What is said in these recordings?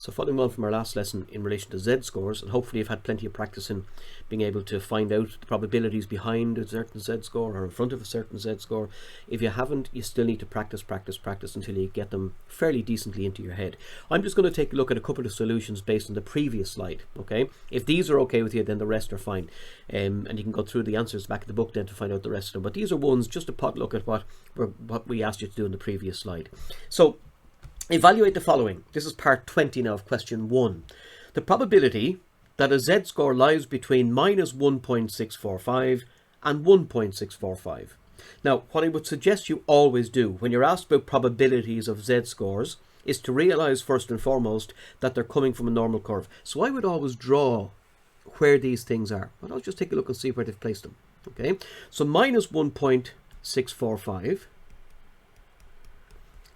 So following on from our last lesson in relation to z-scores, and hopefully you've had plenty of practice in being able to find out the probabilities behind a certain z-score or in front of a certain z-score. If you haven't, you still need to practice until you get them fairly decently into your head. I'm just going to take a look at a couple of solutions based on the previous slide, okay? If these are okay with you, then the rest are fine. And you can go through the answers back in the book then to find out the rest of them. But these are ones just to pot look at what we asked you to do in the previous slide. So evaluate the following. This is part 20 now of question 1. The probability that a z-score lies between minus 1.645 and 1.645. Now, what I would suggest you always do when you're asked about probabilities of z-scores is to realize first and foremost that they're coming from a normal curve. So I would always draw where these things are. But I'll just take a look and see where they've placed them. Okay, so minus 1.645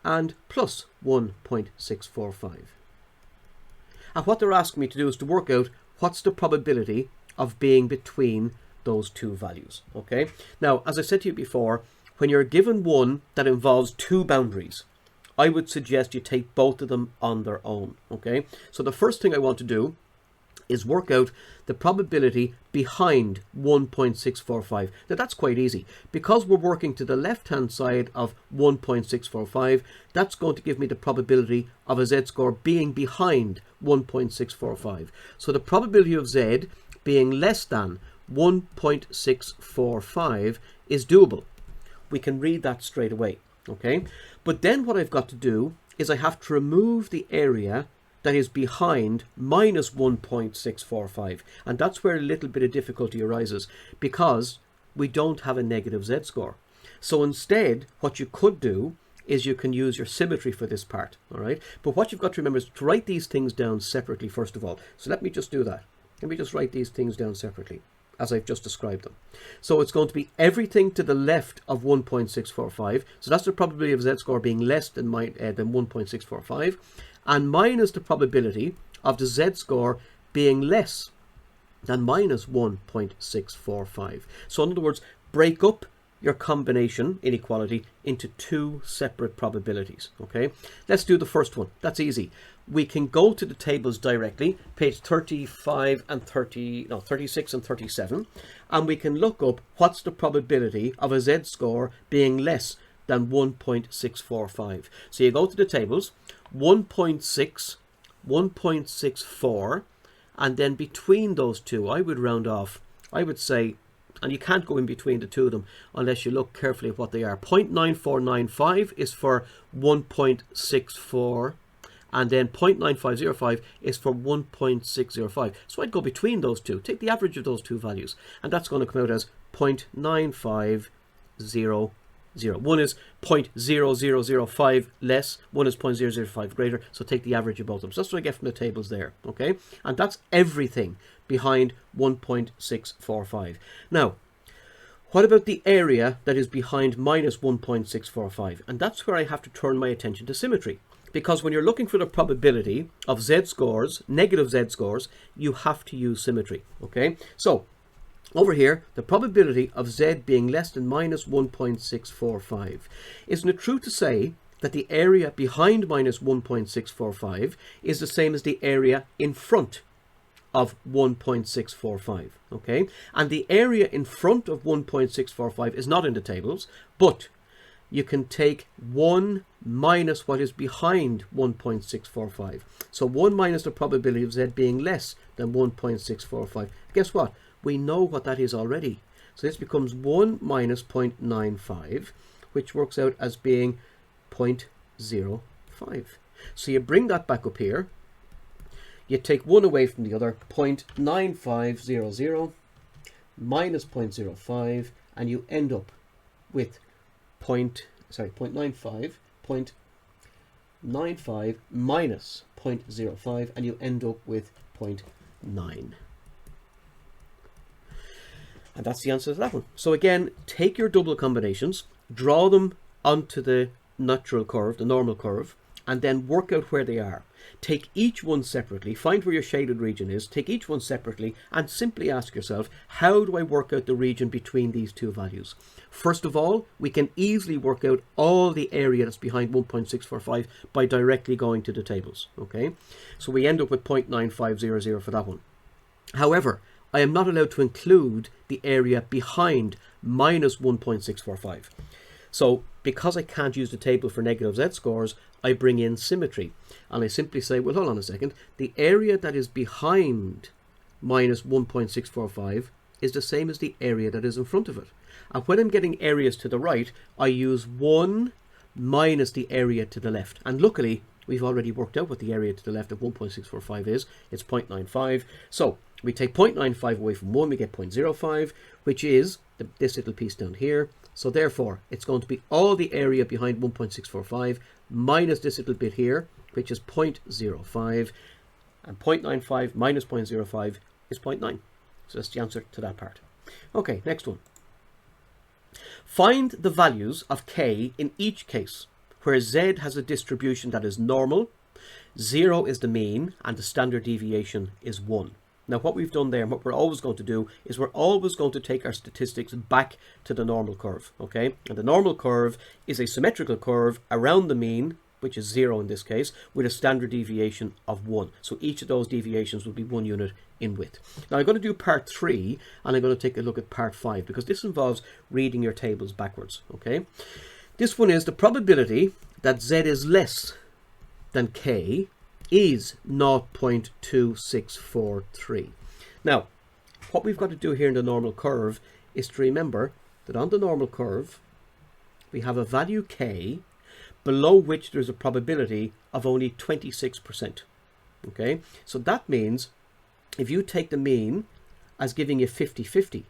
and plus 1.645. And what they're asking me to do is to work out what's the probability of being between those two values. Okay, now as I said to you before, when you're given one that involves two boundaries, I would suggest you take both of them on their own. Okay, so the first thing I want to do is work out the probability behind 1.645. Now that's quite easy. Because we're working to the left hand side of 1.645, that's going to give me the probability of a z-score being behind 1.645. So the probability of z being less than 1.645 is doable. We can read that straight away. Okay, but then what I've got to do is I have to remove the area that is behind minus 1.645, and that's where a little bit of difficulty arises because we don't have a negative z-score. So instead, what you could do is you can use your symmetry for this part, all right? But what you've got to remember is to write these things down separately first of all. So let me just do that. Let me just write these things down separately as I've just described them. So it's going to be everything to the left of 1.645. So that's the probability of z-score being less than 1.645. And minus the probability of the z-score being less than minus 1.645. So in other words, break up your combination inequality into two separate probabilities. Okay, let's do the first one. That's easy. We can go to the tables directly, page 36 and 37, and we can look up what's the probability of a z-score being less than 1.645. So you go to the tables, 1.6, 1.64, and then between those two, I would round off, I would say, and you can't go in between the two of them unless you look carefully at what they are. 0.9495 is for 1.64, and then 0.9505 is for 1.605. So I'd go between those two, take the average of those two values, and that's going to come out as 0.9500. One is 0.0005 less, one is 0.005 greater, so take the average of both of them. So that's what I get from the tables there, okay? And that's everything behind 1.645. Now, what about the area that is behind minus 1.645? And that's where I have to turn my attention to symmetry. Because when you're looking for the probability of z-scores, negative z-scores, you have to use symmetry, okay? So, over here, the probability of z being less than minus 1.645. Isn't it true to say that the area behind minus 1.645 is the same as the area in front of 1.645, okay? And the area in front of 1.645 is not in the tables, but you can take 1 minus what is behind 1.645. So 1 minus the probability of z being less than 1.645. Guess what? We know what that is already. So this becomes 1 minus 0.95, which works out as being 0.05. So you bring that back up here. You take one away from the other, 0.9500 minus 0.05, and you end up with 0.95 minus 0.05, and you end up with 0.9. And that's the answer to that one. So again, take your double combinations, draw them onto the natural curve, the normal curve, and then work out where they are. Take each one separately, find where your shaded region is, take each one separately, and simply ask yourself, how do I work out the region between these two values? First of all, we can easily work out all the area that's behind 1.645 by directly going to the tables, okay? So we end up with 0.9500 for that one. However, I am not allowed to include the area behind minus 1.645. So because I can't use the table for negative z-scores, I bring in symmetry. And I simply say, well, hold on a second. The area that is behind minus 1.645 is the same as the area that is in front of it. And when I'm getting areas to the right, I use 1 minus the area to the left. And luckily, we've already worked out what the area to the left of 1.645 is. It's 0.95. So we take 0.95 away from 1, we get 0.05, which is this little piece down here. So therefore, it's going to be all the area behind 1.645 minus this little bit here, which is 0.05. And 0.95 minus 0.05 is 0.9. So that's the answer to that part. Okay, next one. Find the values of k in each case, where z has a distribution that is normal, 0 is the mean, and the standard deviation is 1. Now what we've done there, and what we're always going to do, is we're always going to take our statistics back to the normal curve, okay? And the normal curve is a symmetrical curve around the mean, which is 0 in this case, with a standard deviation of 1. So each of those deviations will be 1 unit in width. Now I'm going to do part 3, and I'm going to take a look at part 5, because this involves reading your tables backwards, okay? This one is the probability that z is less than k is 0.2643. Now, what we've got to do here in the normal curve is to remember that on the normal curve, we have a value k below which there's a probability of only 26%. Okay, so that means if you take the mean as giving you 50-50,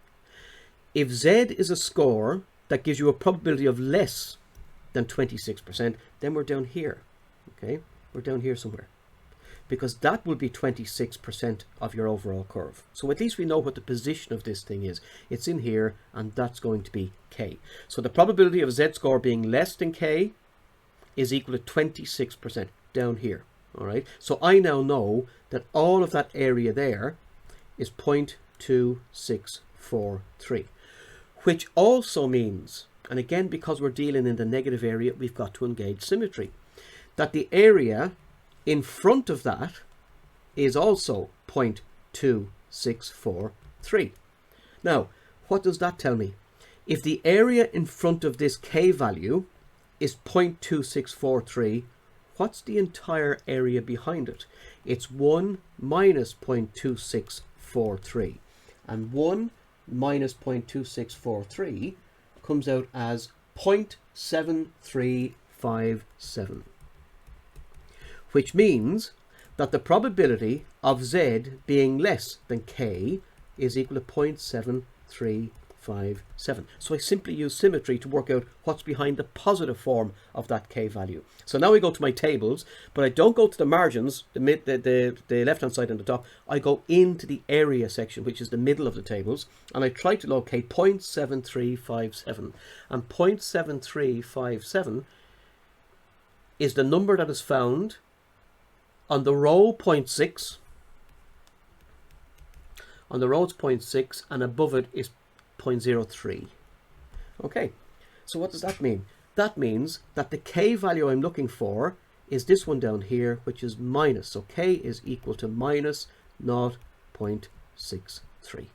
if z is a score that gives you a probability of less than 26%, then we're down here. Okay, we're down here somewhere, because that will be 26% of your overall curve. So at least we know what the position of this thing is. It's in here, and that's going to be k. So the probability of a z-score being less than k is equal to 26% down here. All right. So I now know that all of that area there is 0.2643, which also means, and again, because we're dealing in the negative area, we've got to engage symmetry, that the area in front of that is also 0.2643. Now, what does that tell me? If the area in front of this k value is 0.2643, what's the entire area behind it? It's 1 minus 0.2643. And 1 minus 0.2643 comes out as 0.7357. Which means that the probability of z being less than k is equal to 0.7357. So I simply use symmetry to work out what's behind the positive form of that k value. So now we go to my tables, but I don't go to the margins, the left-hand side and the top. I go into the area section, which is the middle of the tables, and I try to locate 0.7357. And 0.7357 is the number that is found on the row 0.6, on the row it's 0.6, and above it is 0.03. Okay, so what does that mean? That means that the k value I'm looking for is this one down here, which is minus. So k is equal to minus 0.63.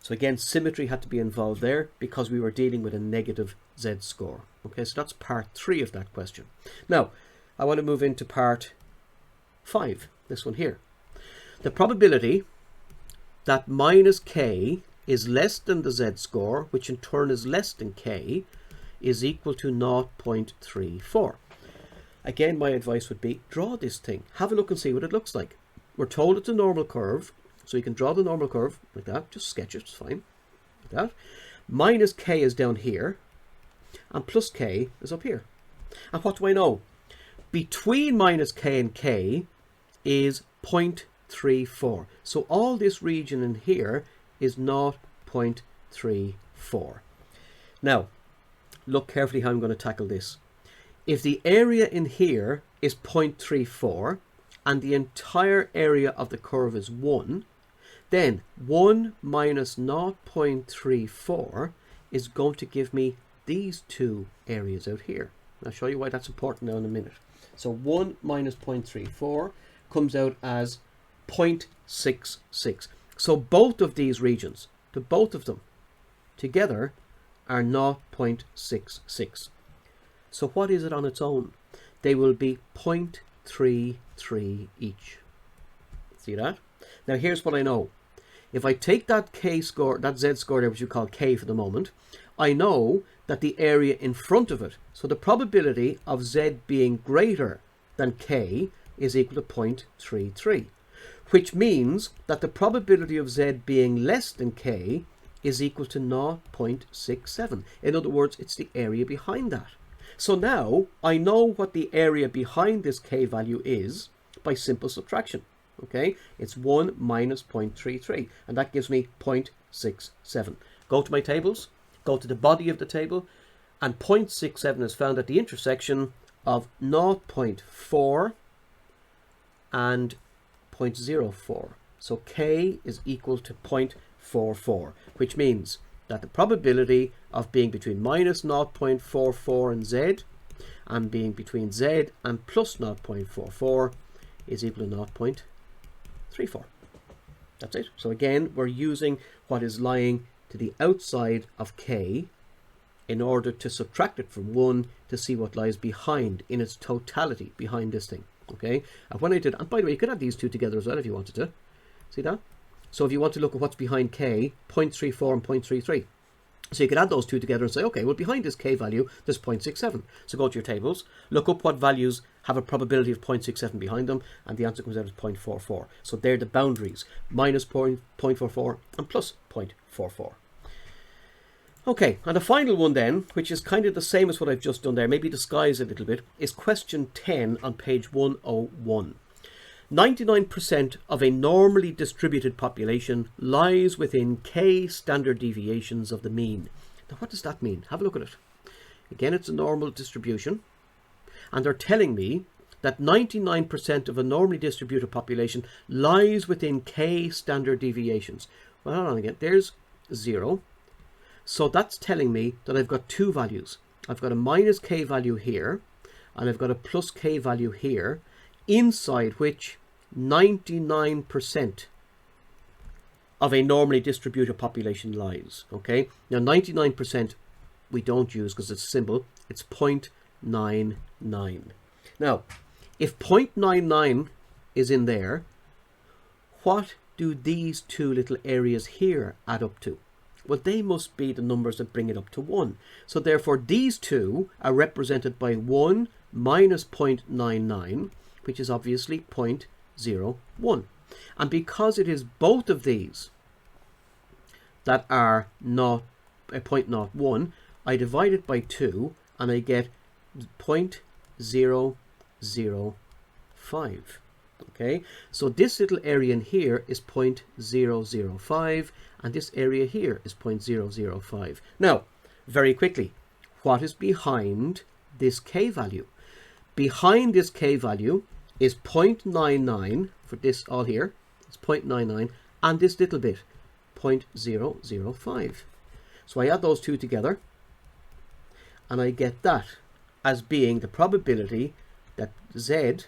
So again, symmetry had to be involved there because we were dealing with a negative z-score. Okay, so that's part 3 of that question. Now, I want to move into part 5, this one here. The probability that minus k is less than the z-score, which in turn is less than k, is equal to 0.34. Again, my advice would be draw this thing. Have a look and see what it looks like. We're told it's a normal curve, so you can draw the normal curve like that. Just sketch it, it's fine. Like that. Minus k is down here, and plus k is up here. And what do I know? Between minus k and k is 0.34. So all this region in here is 0.34. Now, look carefully how I'm going to tackle this. If the area in here is 0.34 and the entire area of the curve is 1, then 1 minus 0.34 is going to give me these two areas out here. I'll show you why that's important now in a minute. So 1 minus 0.34 comes out as 0.66. So both of these regions, both of them together, are 0.66. So what is it on its own? They will be 0.33 each. See that? Now here's what I know. If I take that k score, that z score there, which you call k for the moment, I know that the area in front of it, so the probability of z being greater than k is equal to 0.33, which means that the probability of z being less than k is equal to 0.67. In other words, it's the area behind that. So now I know what the area behind this k value is by simple subtraction. Okay, it's 1 minus 0.33, and that gives me 0.67. Go to my tables, go to the body of the table, and 0.67 is found at the intersection of 0.4 and 0.04. So k is equal to 0.44, which means that the probability of being between minus 0.44 and z, and being between z and plus 0.44 is equal to 0.34. That's it. So again, we're using what is lying to the outside of k in order to subtract it from 1 to see what lies behind in its totality behind this thing. Okay, and when I did, and by the way, you could add these two together as well if you wanted to. See that? So if you want to look at what's behind k, 0.34 and 0.33. So you could add those two together and say, okay, well, behind this k value, there's 0.67. So go to your tables, look up what values have a probability of 0.67 behind them, and the answer comes out as 0.44. So they're the boundaries, minus 0.44 and plus 0.44. Okay, and the final one then, which is kind of the same as what I've just done there, maybe disguised a little bit, is question 10 on page 101. 99% of a normally distributed population lies within k standard deviations of the mean. Now what does that mean? Have a look at it. Again, it's a normal distribution, and they're telling me that 99% of a normally distributed population lies within k standard deviations. Well, hold on again, there's 0. So that's telling me that I've got two values. I've got a minus k value here, and I've got a plus k value here, inside which 99% of a normally distributed population lies. Okay, now 99% we don't use because it's simple. It's 0.99. Now, if 0.99 is in there, what do these two little areas here add up to? Well, they must be the numbers that bring it up to 1. So therefore, these two are represented by 1 minus 0.99, which is obviously 0.01. And because it is both of these that are not 0.01, I divide it by 2 and I get 0.005. Okay, so this little area in here is 0.005, and this area here is 0.005. Now, very quickly, what is behind this k value? Behind this k value is 0.99 for this all here. It's 0.99, and this little bit, 0.005. So I add those two together, and I get that as being the probability that z,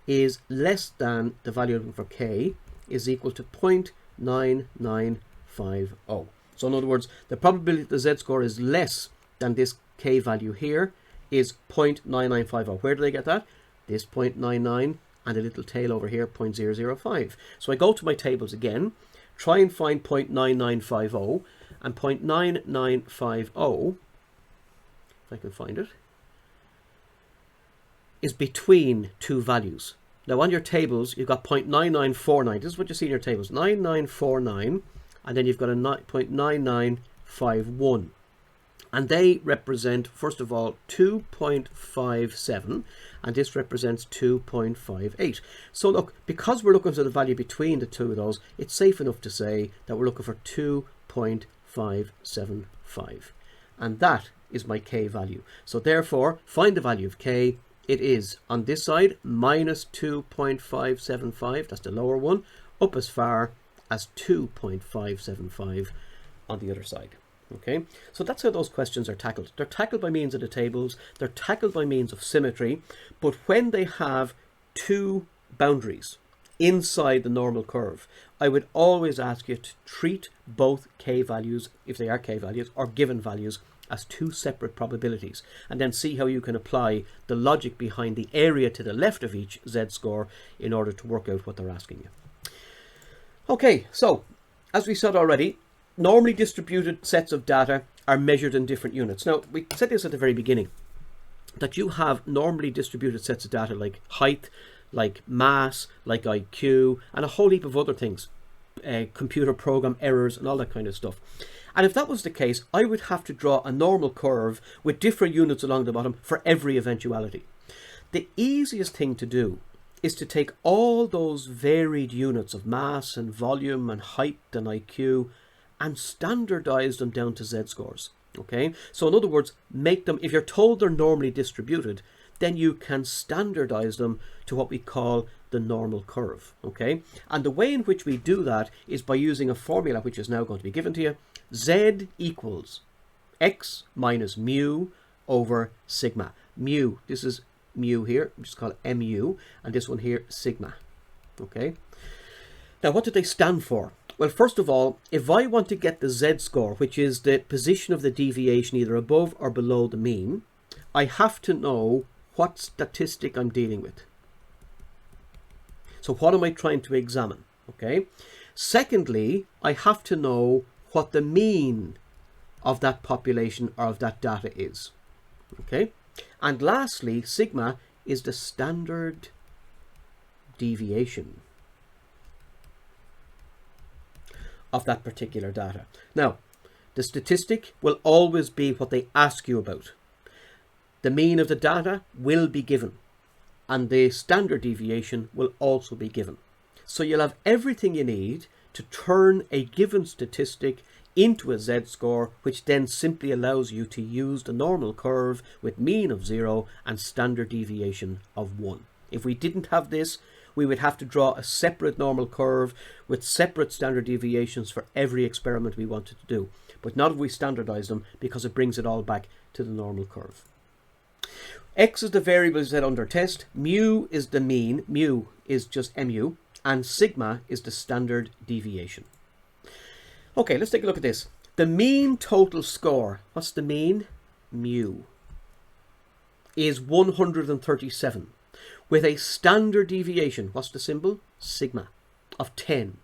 is less than the value for k is equal to 0.9950. So in other words, the probability that the z-score is less than this k value here is 0.9950. Where did I get that? This 0.99 and a little tail over here, 0.005. So I go to my tables again, try and find 0.9950, and 0.9950, if I can find it, is between two values. Now on your tables, you've got 0.9949. This is what you see in your tables, 9949, and then you've got a 0.9951. And they represent, first of all, 2.57, and this represents 2.58. So look, because we're looking for the value between the two of those, it's safe enough to say that we're looking for 2.575. and that is my k value. So therefore, find the value of k. It is on this side minus 2.575, that's the lower one, up as far as 2.575 on the other side. Okay, so that's how those questions are tackled. They're tackled by means of the tables, they're tackled by means of symmetry, but when they have two boundaries inside the normal curve, I would always ask you to treat both k values, if they are k values, or given values, as two separate probabilities, and then see how you can apply the logic behind the area to the left of each z-score in order to work out what they're asking you. Okay, so as we said already, normally distributed sets of data are measured in different units. Now, we said this at the very beginning, that you have normally distributed sets of data like height, like mass, like IQ, and a whole heap of other things, computer program errors and all that kind of stuff. And if that was the case, I would have to draw a normal curve with different units along the bottom for every eventuality. The easiest thing to do is to take all those varied units of mass and volume and height and IQ and standardize them down to z-scores. Okay, so in other words, make them, if you're told they're normally distributed, then you can standardize them to what we call the normal curve. Okay, and the way in which we do that is by using a formula which is now going to be given to you. Z equals x minus mu over sigma. Mu, this is mu here, we just call it mu, and this one here, sigma. Okay, now what do they stand for? Well, first of all, if I want to get the z-score, which is the position of the deviation either above or below the mean, I have to know what statistic I'm dealing with. So what am I trying to examine? Okay. Secondly, I have to know what the mean of that population or of that data is. Okay. And lastly, sigma is the standard deviation of that particular data. Now, the statistic will always be what they ask you about. The mean of the data will be given, and the standard deviation will also be given. So you'll have everything you need to turn a given statistic into a z-score, which then simply allows you to use the normal curve with mean of 0 and standard deviation of 1. If we didn't have this, we would have to draw a separate normal curve with separate standard deviations for every experiment we wanted to do. But not if we standardize them, because it brings it all back to the normal curve. X is the variable set under test, mu is the mean, mu is just mu, and sigma is the standard deviation. Okay, let's take a look at this. The mean total score, what's the mean? Mu, is 137. With a standard deviation, what's the symbol? Sigma, of 10.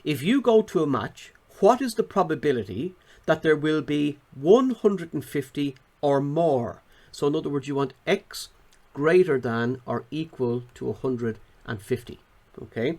If you go to a match, what is the probability that there will be 150 or more? So in other words, you want x greater than or equal to 150. Okay.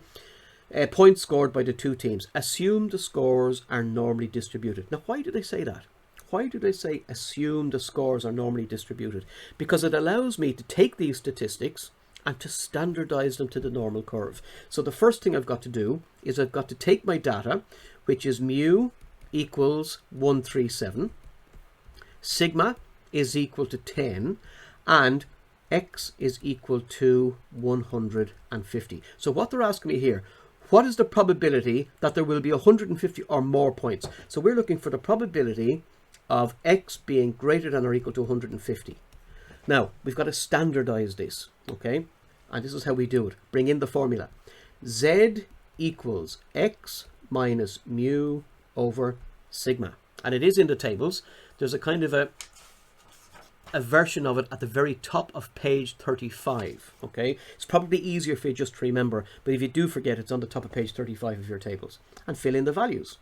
Points scored by the two teams. Assume the scores are normally distributed. Now, why do they say that? Why do they say assume the scores are normally distributed? Because it allows me to take these statistics and to standardize them to the normal curve. So the first thing I've got to do is I've got to take my data, which is mu equals 137, sigma is equal to 10, and x is equal to 150. So what they're asking me here, what is the probability that there will be 150 or more points? So we're looking for the probability of x being greater than or equal to 150. Now, we've got to standardize this, okay? And this is how we do it. Bring in the formula. Z equals x minus mu over sigma. And it is in the tables. There's a kind of a version of it at the very top of page 35, okay? It's probably easier for you just to remember, but if you do forget, it's on the top of page 35 of your tables. And fill in the values.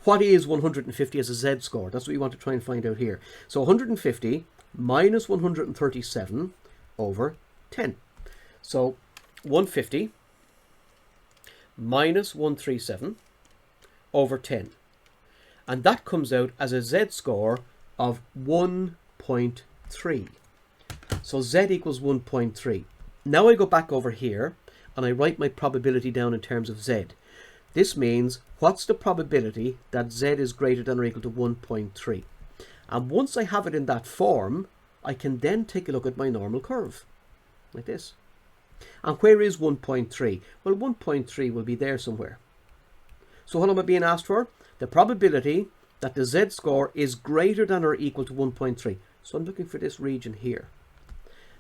What is 150 as a z-score? That's what we want to try and find out here. So 150 minus 137 over 10. So 150 minus 137 over 10. And that comes out as a z-score of 1.3. So z equals 1.3. Now I go back over here and I write my probability down in terms of z. This means what's the probability that z is greater than or equal to 1.3? And once I have it in that form, I can then take a look at my normal curve, like this. And where is 1.3? Well, 1.3 will be there somewhere. So what am I being asked for? The probability that the z-score is greater than or equal to 1.3. So I'm looking for this region here.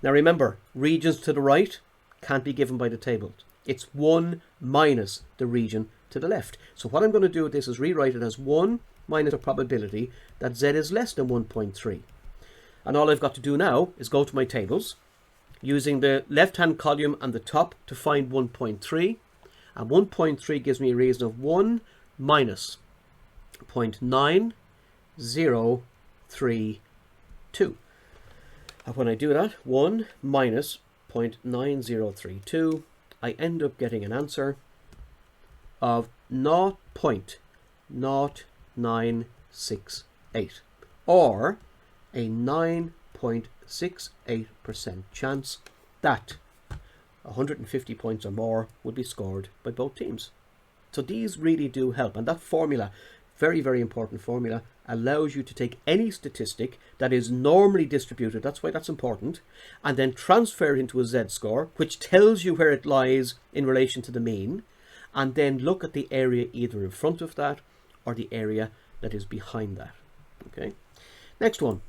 Now remember, regions to the right can't be given by the table. It's 1 minus the region to the left. So what I'm going to do with this is rewrite it as 1 minus the probability that z is less than 1.3. And all I've got to do now is go to my tables, using the left-hand column and the top to find 1.3. And 1.3 gives me a reason of 1 minus 0.9032. And when I do that, 1 minus 0.9032, I end up getting an answer of 0.0968, or a 9.68% chance that 150 points or more would be scored by both teams. So these really do help, and that formula, very, very important formula, allows you to take any statistic that is normally distributed, that's why that's important, and then transfer it into a z-score, which tells you where it lies in relation to the mean, and then look at the area either in front of that or the area that is behind that. Okay, next one.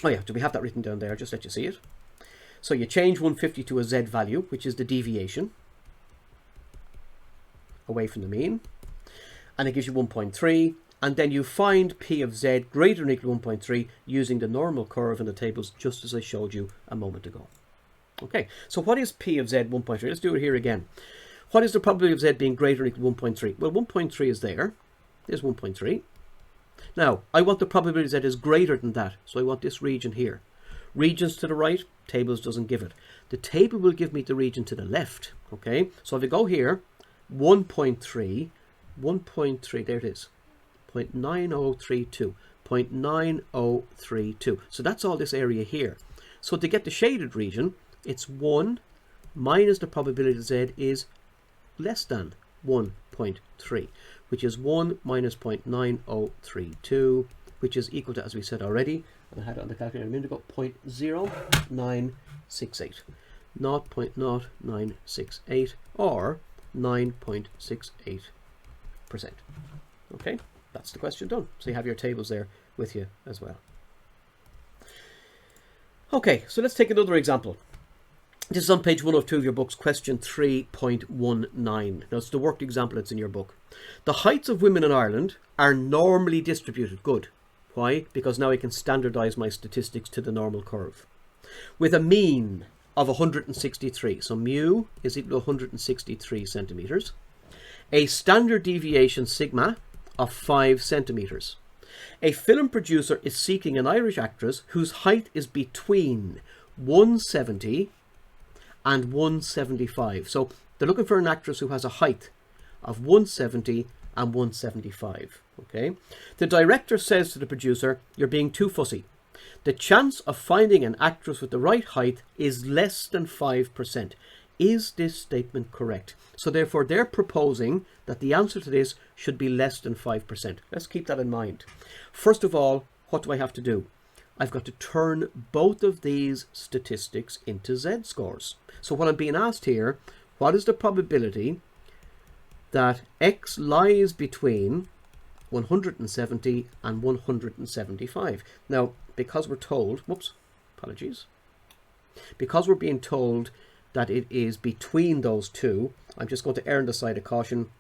Oh yeah, do we have that written down there? Just let you see it. So you change 150 to a z value, which is the deviation away from the mean, and it gives you 1.3, and then you find p of z greater than or equal to 1.3 using the normal curve in the tables, just as I showed you a moment ago. Okay, so what is p of z 1.3? Let's do it here again. What is the probability of z being greater or equal to 1.3? Well, 1.3 is there. There's 1.3. Now, I want the probability z is greater than that, so I want this region here. Regions to the right, tables doesn't give it. The table will give me the region to the left, okay? So if I go here, 1.3, there it is, 0.9032, 0.9032. So that's all this area here. So to get the shaded region, it's 1 minus the probability that z is less than 1.3, which is 1 minus 0.9032, which is equal to, as we said already, and I had it on the calculator a minute ago, 0.0968. 0.0968, or 9.68%. Okay, that's the question done. So you have your tables there with you as well. Okay, so let's take another example. This is on page 102 of your books, question 3.19. Now, it's the worked example that's in your book. The heights of women in Ireland are normally distributed. Good. Why? Because now I can standardise my statistics to the normal curve. With a mean of 163, so mu is equal to 163 centimetres. A standard deviation sigma of 5 centimetres. A film producer is seeking an Irish actress whose height is between 170 and 175. So they're looking for an actress who has a height of 170 and 175. Okay. The director says to the producer, "You're being too fussy. The chance of finding an actress with the right height is less than 5%. Is this statement correct?" So therefore they're proposing that the answer to this should be less than 5%. Let's keep that in mind. First of all, what do I have to do? I've got to turn both of these statistics into z-scores. So what I'm being asked here, what is the probability that x lies between 170 and 175? Now, because we're told, because we're being told that it is between those two, I'm just going to err on the side of caution.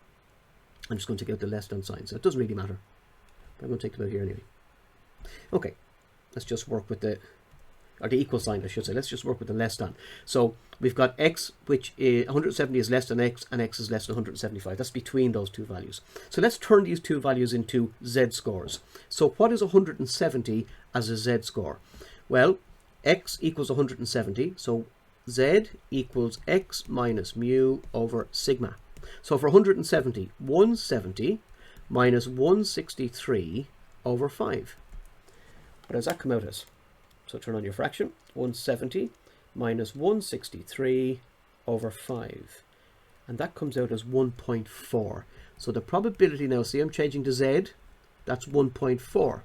I'm just going to take out the less than sign, so it doesn't really matter. But I'm going to take it out here anyway. Okay, let's just work with the equal sign, I should say. Let's just work with the less than. So we've got x, which is 170 is less than x, and x is less than 175. That's between those two values. So let's turn these two values into z-scores. So what is 170 as a z-score? Well, x equals 170, so z equals x minus mu over sigma. So for 170, 170 minus 163 over 5. What does that come out as? So turn on your fraction. 170 minus 163 over 5. And that comes out as 1.4. So the probability now, see I'm changing to z, that's 1.4.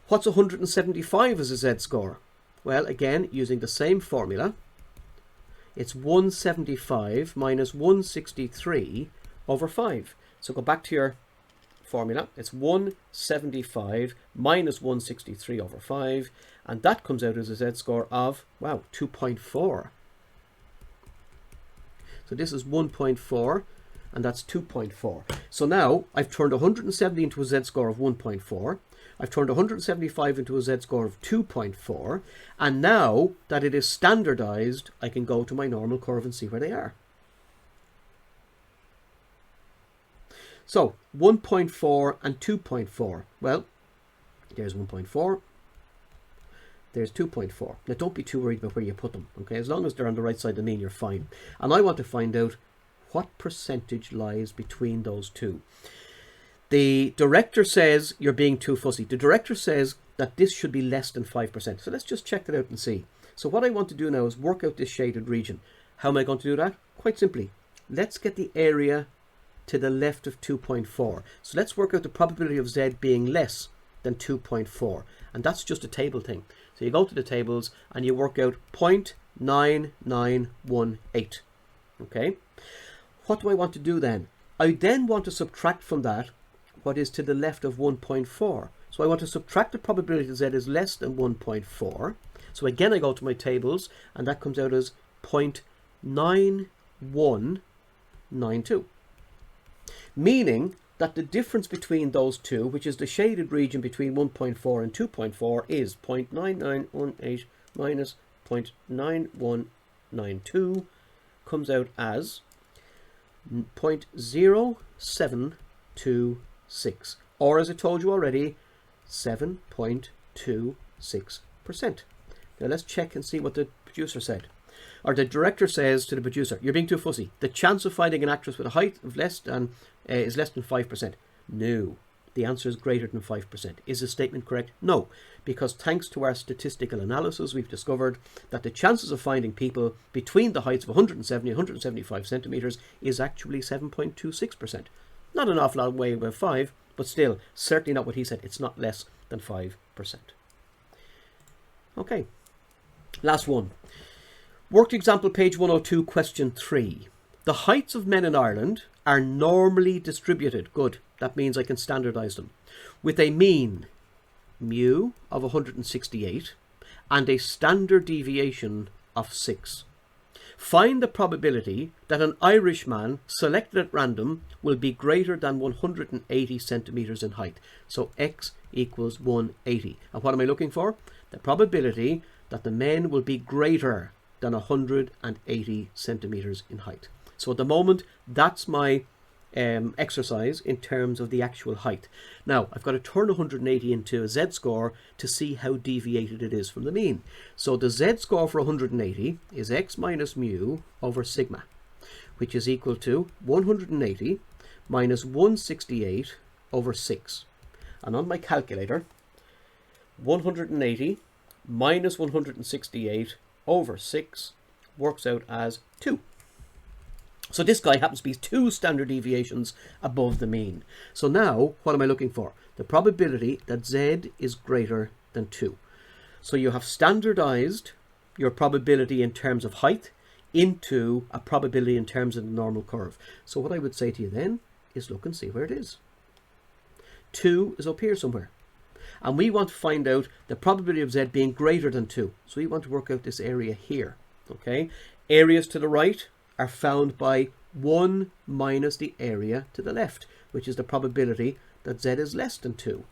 What's 175 as a z-score? Well, again, using the same formula, it's 175 minus 163 over 5. So go back to your formula. It's 175 minus 163 over 5, and that comes out as a z-score of, wow, 2.4. So this is 1.4, and that's 2.4. So now I've turned 170 into a z-score of 1.4. I've turned 175 into a z-score of 2.4. And now that it is standardized, I can go to my normal curve and see where they are. So 1.4 and 2.4. Well, there's 1.4. There's 2.4. Now don't be too worried about where you put them. Okay, as long as they're on the right side of the mean, you're fine. And I want to find out what percentage lies between those two. The director says you're being too fussy. The director says that this should be less than 5%. So let's just check that out and see. So what I want to do now is work out this shaded region. How am I going to do that? Quite simply. Let's get the area to the left of 2.4. So let's work out the probability of z being less than 2.4. And that's just a table thing. So you go to the tables and you work out 0.9918. Okay? What do I want to do then? I then want to subtract from that what is to the left of 1.4. So I want to subtract the probability that z is less than 1.4. So again I go to my tables and that comes out as 0.9192. Meaning that the difference between those two, which is the shaded region between 1.4 and 2.4, is 0.9918 minus 0.9192, comes out as 0.0726, or as I told you already, 7.26%. Now let's check and see what the producer said. Or the director says to the producer, you're being too fussy. The chance of finding an actress with a height of less than is less than 5%. No, the answer is greater than 5%. Is the statement correct? No, because thanks to our statistical analysis, we've discovered that the chances of finding people between the heights of 170 and 175 centimeters is actually 7.26%. Not an awful lot way above 5, but still, certainly not what he said. It's not less than 5%. Okay, last one. Worked example, page 102, question 3. The heights of men in Ireland are normally distributed. Good. That means I can standardize them. With a mean mu of 168 and a standard deviation of 6. Find the probability that an Irishman selected at random will be greater than 180 centimeters in height. So x equals 180. And what am I looking for? The probability that the men will be greater than 180 centimeters in height. So at the moment, that's my exercise in terms of the actual height. Now, I've got to turn 180 into a z-score to see how deviated it is from the mean. So the z-score for 180 is x minus mu over sigma, which is equal to 180 minus 168 over 6. And on my calculator, 180 minus 168 over 6 works out as 2. So this guy happens to be 2 standard deviations above the mean. So now, what am I looking for? The probability that z is greater than 2. So you have standardized your probability in terms of height into a probability in terms of the normal curve. So what I would say to you then is look and see where it is. 2 is up here somewhere. And we want to find out the probability of z being greater than 2. So we want to work out this area here. Okay? Areas to the right are found by 1 minus the area to the left, which is the probability that z is less than 2.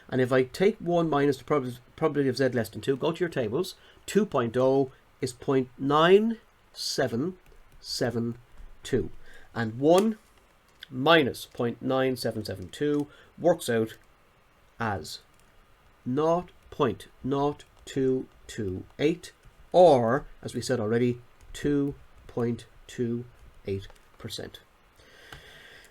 And if I take 1 minus the probability of z less than 2, go to your tables, 2.0 is 0.9772. And 1 minus 0.9772 works out as 0.0228, or, as we said already, 2.28%.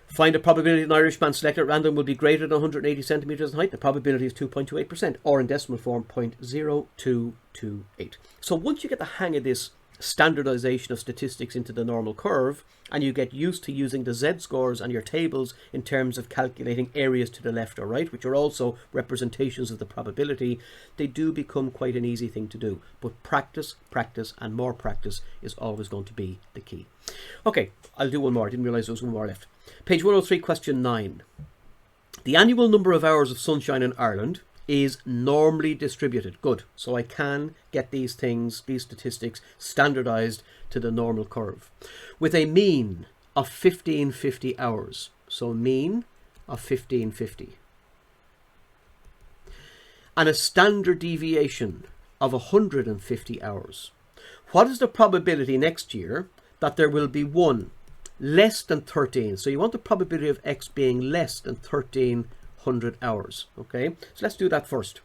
Find a probability an Irishman selected at random will be greater than 180 centimeters in height. The probability is 2.28%, or in decimal form 0.0228. So once you get the hang of this standardization of statistics into the normal curve, and you get used to using the z-scores and your tables in terms of calculating areas to the left or right, which are also representations of the probability, they do become quite an easy thing to do. But practice, practice, and more practice is always going to be the key. Okay, I'll do one more. I didn't realize there was one more left. Page 103, question 9. The annual number of hours of sunshine in Ireland is normally distributed. Good. So I can get these things, these statistics, standardized to the normal curve with a mean of 1550 hours. So mean of 1550. And a standard deviation of 150 hours. What is the probability next year that there will be one less than 13? So you want the probability of X being less than 1300 hours. Okay, so let's do that first.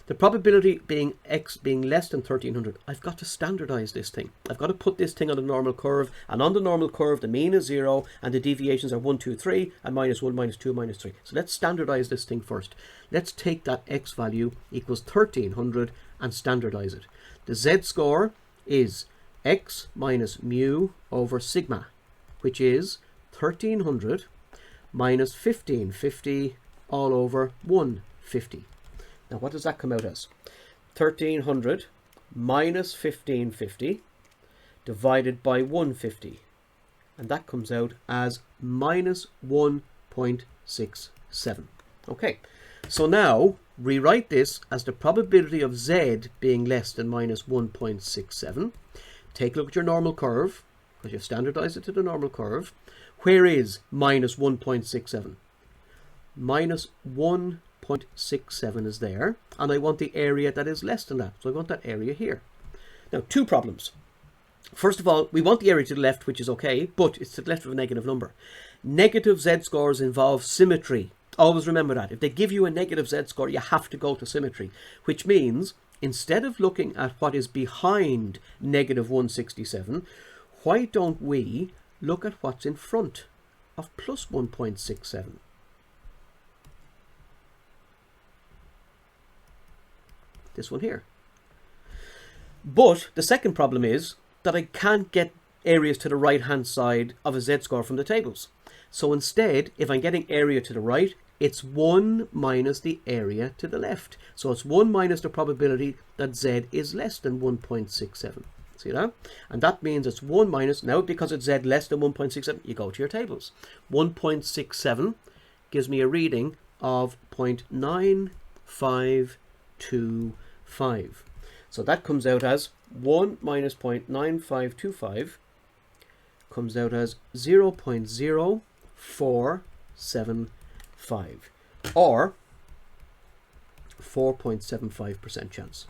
The probability being X being less than 1300, I've got to standardize this thing. I've got to put this thing on a normal curve, and on the normal curve the mean is 0 and the deviations are 1, 2, 3 and -1, -2, -3. So let's standardize this thing first. Let's take that X value equals 1300 and standardize it. The z-score is X minus mu over sigma, which is 1300 minus 1550 all over 150. Now what does that come out as? 1300 minus 1550 divided by 150. And that comes out as minus 1.67. Okay, so now rewrite this as the probability of Z being less than minus 1.67. Take a look at your normal curve, because you've standardized it to the normal curve. Where is minus 1.67? Minus 1.67 is there, and I want the area that is less than that. So I want that area here. Now, two problems. First of all, we want the area to the left, which is okay, but it's to the left of a negative number. Negative z-scores involve symmetry. Always remember that. If they give you a negative z-score, you have to go to symmetry, which means instead of looking at what is behind negative 167, why don't we look at what's in front of plus 1.67? This one here. But the second problem is that I can't get areas to the right hand side of a z-score from the tables. So instead, if I'm getting area to the right, it's 1 minus the area to the left. So it's 1 minus the probability that Z is less than 1.67. See that? And that means it's 1 minus, now because it's Z less than 1.67, you go to your tables. 1.67 gives me a reading of 0.9525. So that comes out as 1 minus 0.9525 comes out as 0.0475. Or 4.75% chance.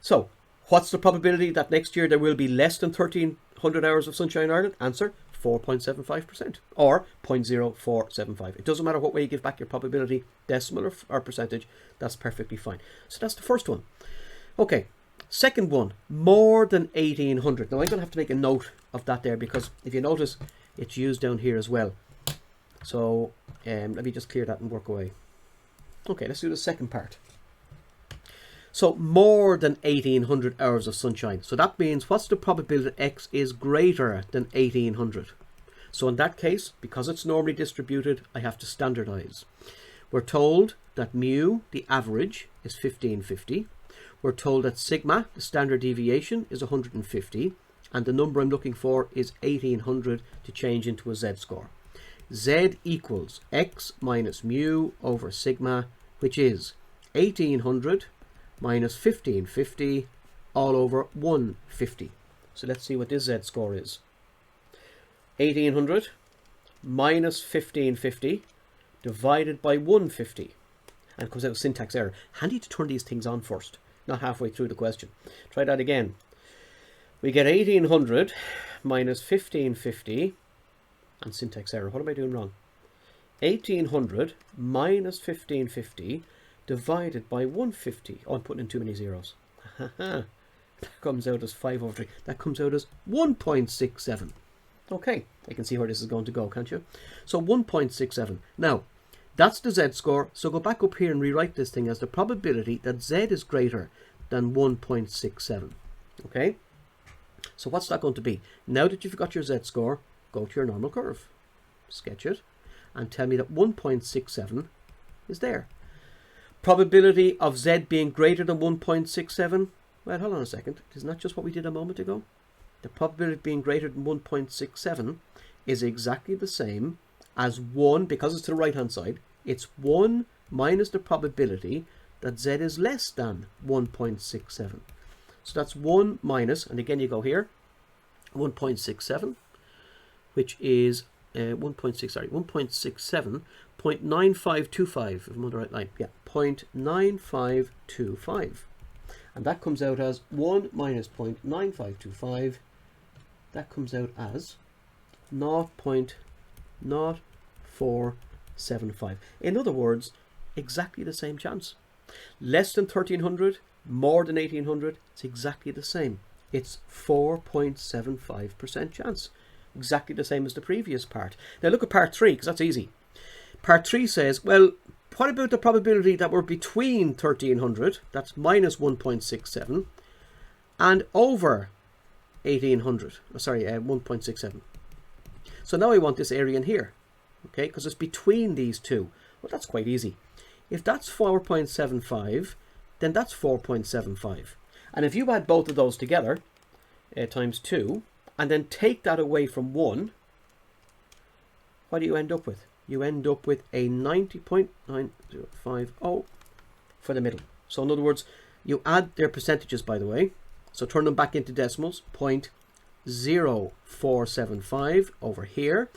So what's the probability that next year there will be less than 1300 hours of sunshine in Ireland? Answer, 4.75% or 0.0475. It doesn't matter what way you give back your probability, decimal or percentage, that's perfectly fine. So that's the first one. Okay, second one, more than 1800. Now I'm going to have to make a note of that there, because if you notice it's used down here as well. So let me just clear that and work away. Okay, let's do the second part. So more than 1800 hours of sunshine. So that means what's the probability that X is greater than 1800? So in that case, because it's normally distributed, I have to standardize. We're told that mu, the average, is 1550. We're told that sigma, the standard deviation, is 150. And the number I'm looking for is 1800 to change into a z-score. Z equals X minus mu over sigma, which is 1800 minus 1550 all over 150. So let's see what this z-score is. 1800 minus 1550 divided by 150. And it comes out with syntax error. Handy to turn these things on first, not halfway through the question. Try that again. We get 1800 minus 1550 and syntax error. What am I doing wrong? 1800 minus 1550 divided by 150. Oh, I'm putting in too many zeros. That comes out as 5 over 3. That comes out as 1.67. Okay, I can see where this is going to go, can't you? So 1.67. Now, that's the z-score. So go back up here and rewrite this thing as the probability that Z is greater than 1.67. Okay? So what's that going to be? Now that you've got your z-score, go to your normal curve, sketch it, and tell me that 1.67 is there. Probability of z being greater than 1.67? Well, hold on a second. Isn't that just what we did a moment ago? The probability of being greater than 1.67 is exactly the same as 1, because it's to the right-hand side, it's 1 minus the probability that z is less than 1.67. So that's 1 minus, and again you go here, 1.67, which is 1.67, 0.9525, if I'm on the right line. Yeah, 0.9525. And that comes out as 1 minus 0.9525. That comes out as 0.0475. In other words, exactly the same chance. Less than 1300, more than 1800, it's exactly the same. It's 4.75% chance. Exactly the same as the previous part. Now look at part 3, because that's easy. Part 3 says, well, what about the probability that we're between 1300, that's minus 1.67, and over 1800, sorry, 1.67. So now I want this area in here, okay, because it's between these two. Well, that's quite easy. If that's 4.75, then that's 4.75. And if you add both of those together, times 2, and then take that away from 1, what do you end up with? You end up with a 90.9050 for the middle. So in other words, you add their percentages, by the way. So turn them back into decimals. 0.0475 over here,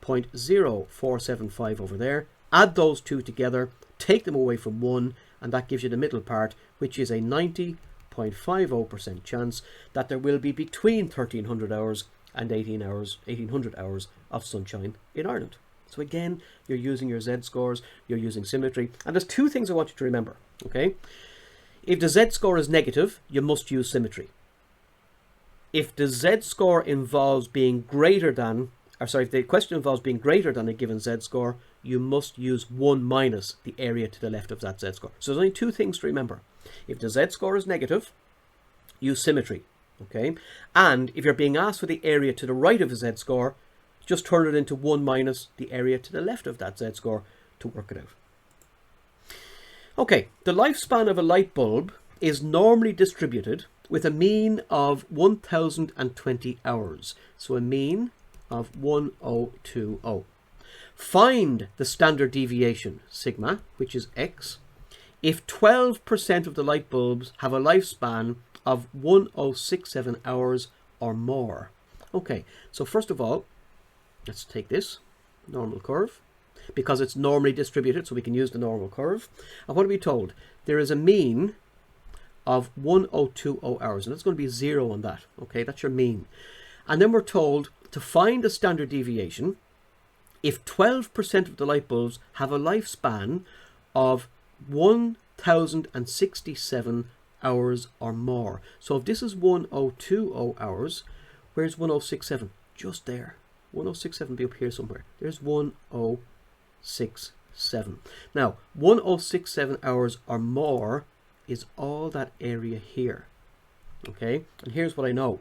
0.0475 over there. Add those two together, take them away from 1, and that gives you the middle part, which is a 90.50% chance that there will be between 1300 hours and 1800 hours of sunshine in Ireland. So again, you're using your z-scores, you're using symmetry, and there's two things I want you to remember, okay? If the z-score is negative, you must use symmetry. If the z-score involves being greater than, or sorry, if the question involves being greater than a given z-score, you must use 1 minus the area to the left of that z-score. So there's only two things to remember. If the z-score is negative, use symmetry, okay? And if you're being asked for the area to the right of a z-score, just turn it into 1 minus the area to the left of that z-score to work it out. Okay, the lifespan of a light bulb is normally distributed with a mean of 1020 hours. So a mean of 1020. Find the standard deviation, sigma, which is x, if 12% of the light bulbs have a lifespan of 1067 hours or more. Okay, so first of all, let's take this normal curve, because it's normally distributed, so we can use the normal curve. And what are we told? There is a mean of 1020 hours, and it's going to be 0 on that. Okay, that's your mean. And then we're told to find the standard deviation if 12% of the light bulbs have a lifespan of 1067 hours or more. So if this is 1020 hours, where's 1067? Just there. 1067 be up here somewhere. There's 1067. Now, 1067 hours or more is all that area here. Okay, and here's what I know.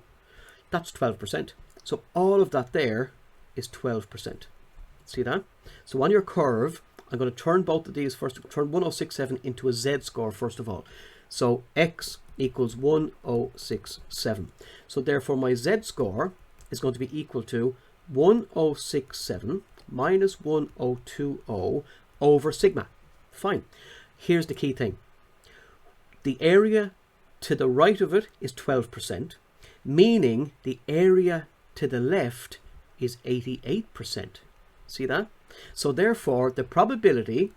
That's 12%. So all of that there is 12%. See that? So on your curve, I'm going to turn both of these first, turn 1067 into a z-score first of all. So x equals 1067. So therefore my z-score is going to be equal to 1067 minus 1020 over sigma. Fine. Here's the key thing. The area to the right of it is 12%, meaning the area to the left is 88%. See that? So therefore, the probability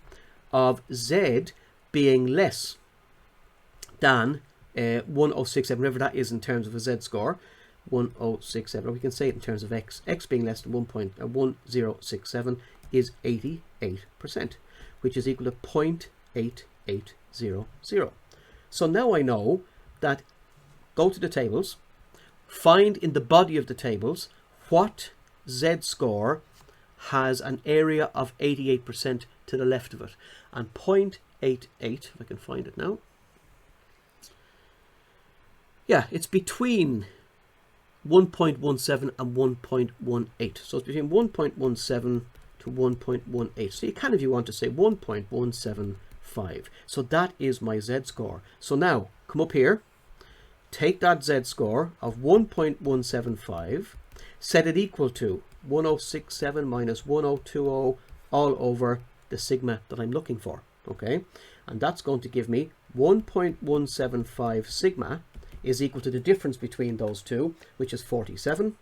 of z being less than 1067, whatever that is in terms of a z-score, 1067, or we can say it in terms of x being less than 1067 is 88%, which is equal to 0.8800. So now I know that go to the tables, find in the body of the tables what z-score has an area of 88% to the left of it. And 0.88, if I can find it now. Yeah, it's between 1.17 and 1.18. So it's between 1.17 to 1.18. So you can, if you want to, say 1.175. So that is my z-score. So now come up here, take that z-score of 1.175, set it equal to 1067 minus 1020 all over the sigma that I'm looking for. Okay, and that's going to give me 1.175 sigma is equal to the difference between those two, which is 47.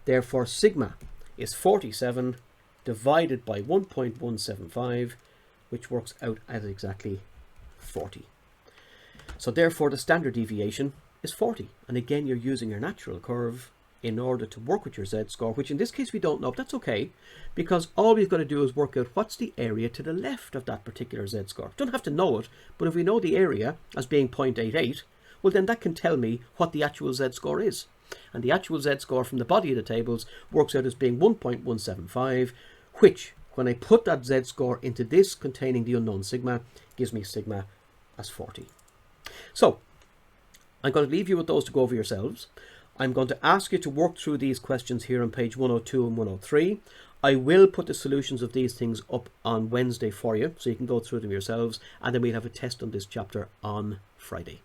Therefore, sigma is 47 divided by 1.175, which works out as exactly 40. So therefore, the standard deviation is 40. And again, you're using your natural curve in order to work with your z-score, which in this case we don't know, but that's okay, because all we've got to do is work out what's the area to the left of that particular z-score. Don't have to know it, but if we know the area as being 0.88, well then that can tell me what the actual z-score is. And the actual z-score from the body of the tables works out as being 1.175, which, when I put that z-score into this containing the unknown sigma, gives me sigma as 40. So, I'm going to leave you with those to go over yourselves. I'm going to ask you to work through these questions here on page 102 and 103. I will put the solutions of these things up on Wednesday for you, so you can go through them yourselves, and then we'll have a test on this chapter on Friday.